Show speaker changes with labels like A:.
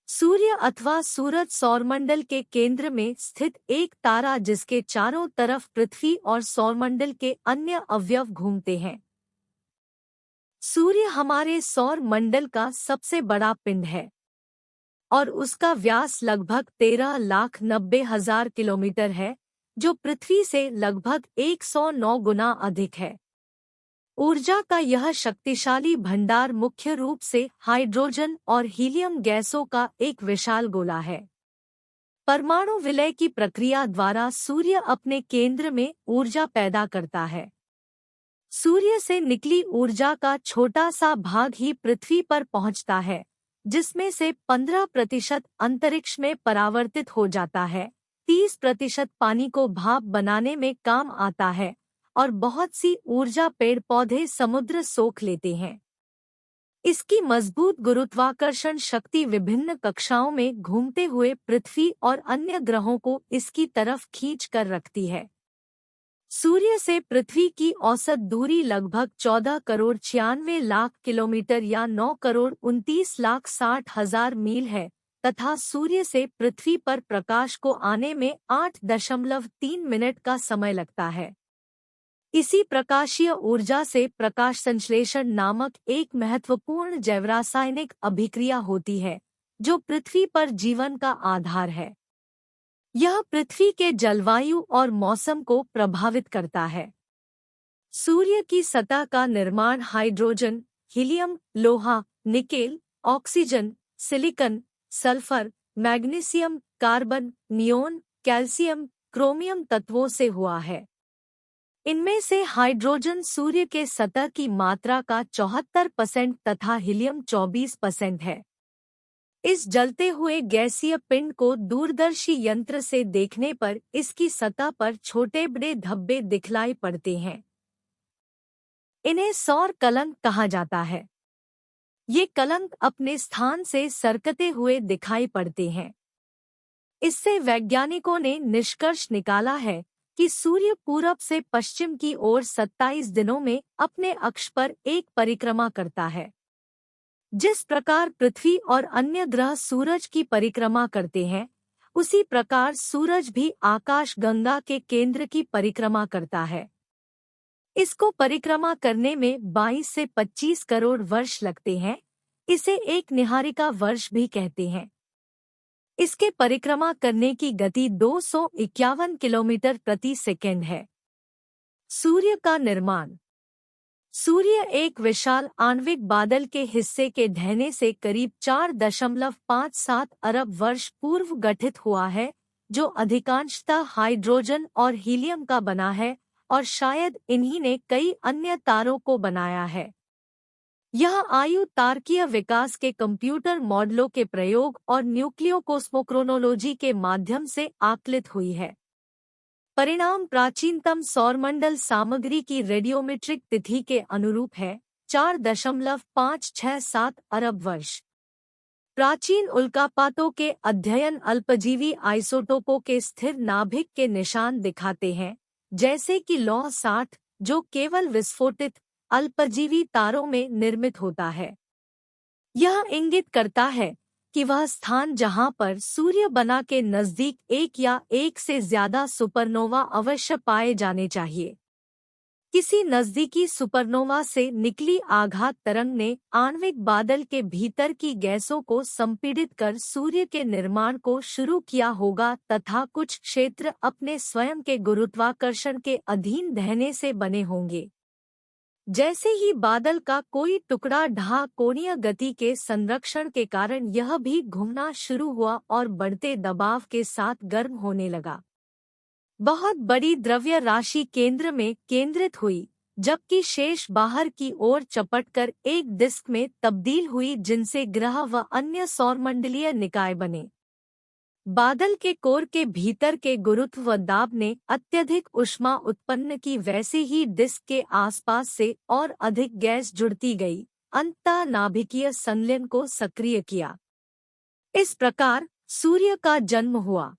A: सूर्य अथवा सूरज सौरमंडल के केंद्र में स्थित एक तारा जिसके चारों तरफ पृथ्वी और सौरमंडल के अन्य अवयव घूमते हैं। सूर्य हमारे सौर मंडल का सबसे बड़ा पिंड है और उसका व्यास लगभग 13,90,000 किलोमीटर है, जो पृथ्वी से लगभग 109 गुना अधिक है। ऊर्जा का यह शक्तिशाली भंडार मुख्य रूप से हाइड्रोजन और हीलियम गैसों का एक विशाल गोला है। परमाणु विलय की प्रक्रिया द्वारा सूर्य अपने केंद्र में ऊर्जा पैदा करता है। सूर्य से निकली ऊर्जा का छोटा सा भाग ही पृथ्वी पर पहुंचता है, जिसमें से 15% अंतरिक्ष में परावर्तित हो जाता है, 30% पानी को भाप बनाने में काम आता है और बहुत सी ऊर्जा पेड़ पौधे समुद्र सोख लेते हैं। इसकी मजबूत गुरुत्वाकर्षण शक्ति विभिन्न कक्षाओं में घूमते हुए पृथ्वी और अन्य ग्रहों को इसकी तरफ खींच कर रखती है। सूर्य से पृथ्वी की औसत दूरी लगभग 14 करोड़ 96 लाख किलोमीटर या 9 करोड़ 29 लाख 60 हजार मील है तथा सूर्य से पृथ्वी पर प्रकाश को आने में 8.3 मिनट का समय लगता है। इसी प्रकाशीय ऊर्जा से प्रकाश संश्लेषण नामक एक महत्वपूर्ण जैवरासायनिक अभिक्रिया होती है, जो पृथ्वी पर जीवन का आधार है। यह पृथ्वी के जलवायु और मौसम को प्रभावित करता है। सूर्य की सतह का निर्माण हाइड्रोजन, हीलियम, लोहा, nickel, oxygen, silicon, sulphur, magnesium, carbon, neon, calcium, chromium तत्वों से हुआ है। इनमें से हाइड्रोजन सूर्य के सतह की मात्रा का 74% तथा हीलियम 24% है। इस जलते हुए गैसीय पिंड को दूरदर्शी यंत्र से देखने पर इसकी सतह पर छोटे बड़े धब्बे दिखलाई पड़ते हैं। इन्हें सौर कलंक कहा जाता है। ये कलंक अपने स्थान से सरकते हुए दिखाई पड़ते हैं। इससे वैज्ञानिकों ने निष्कर्ष निकाला है कि सूर्य पूरब से पश्चिम की ओर 27 दिनों में अपने अक्ष पर एक परिक्रमा करता है। जिस प्रकार पृथ्वी और अन्य ग्रह सूरज की परिक्रमा करते हैं, उसी प्रकार सूरज भी आकाश गंगा के केंद्र की परिक्रमा करता है। इसको परिक्रमा करने में 22 से 25 करोड़ वर्ष लगते हैं। इसे एक निहारिका वर्ष भी कहते हैं। इसके परिक्रमा करने की गति 251 किलोमीटर प्रति सेकंड है। सूर्य का निर्माण। सूर्य एक विशाल आणविक बादल के हिस्से के ढहने से करीब 4.57 अरब वर्ष पूर्व गठित हुआ है, जो अधिकांशतः हाइड्रोजन और हीलियम का बना है और शायद इन्हीं ने कई अन्य तारों को बनाया है। यह आयु तारकीय विकास के कंप्यूटर मॉडलों के प्रयोग और न्यूक्लियोकोस्मोक्रोनोलॉजी के माध्यम से आकलित हुई है। परिणाम प्राचीनतम सौरमंडल सामग्री की रेडियोमेट्रिक तिथि के अनुरूप है, 4.567 अरब वर्ष। प्राचीन उल्कापातों के अध्ययन अल्पजीवी आइसोटोपों के स्थिर नाभिक के निशान दिखाते हैं, जैसे कि लौह 60, जो केवल विस्फोटित अल्पजीवी तारों में निर्मित होता है। यह इंगित करता है कि वह स्थान जहां पर सूर्य बना के नजदीक एक या एक से ज्यादा सुपरनोवा अवश्य पाए जाने चाहिए। किसी नजदीकी सुपरनोवा से निकली आघात तरंग ने आणविक बादल के भीतर की गैसों को संपीड़ित कर सूर्य के निर्माण को शुरू किया होगा तथा कुछ क्षेत्र अपने स्वयं के गुरुत्वाकर्षण के अधीन ढहने से बने होंगे। जैसे ही बादल का कोई टुकड़ा ढहा, कोणीय गति के संरक्षण के कारण यह भी घूमना शुरू हुआ और बढ़ते दबाव के साथ गर्म होने लगा। बहुत बड़ी द्रव्य राशि केंद्र में केंद्रित हुई, जबकि शेष बाहर की ओर चपटकर एक डिस्क में तब्दील हुई, जिनसे ग्रह व अन्य सौरमंडलीय निकाय बने। बादल के कोर के भीतर के गुरुत्व व दाब ने अत्यधिक ऊष्मा उत्पन्न की, वैसे ही डिस्क के आसपास से और अधिक गैस जुड़ती गई, अंततः नाभिकीय संलयन को सक्रिय किया। इस प्रकार सूर्य का जन्म हुआ।